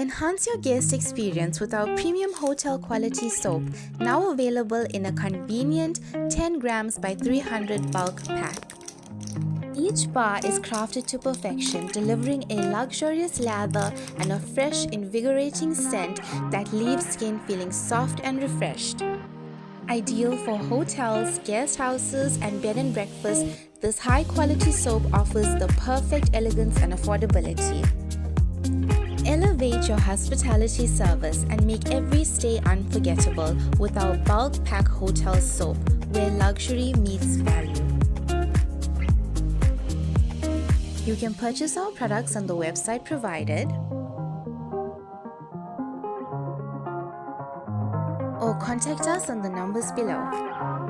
Enhance your guest experience with our premium hotel quality soap, now available in a convenient 10 grams by 300 bulk pack. Each bar is crafted to perfection, delivering a luxurious lather and a fresh, invigorating scent that leaves skin feeling soft and refreshed. Ideal for hotels, guest houses, and bed and breakfast, this high-quality soap offers the perfect elegance and affordability. Elevate your hospitality service and make every stay unforgettable with our bulk pack hotel soap, where luxury meets value. You can purchase our products on the website provided or contact us on the numbers below.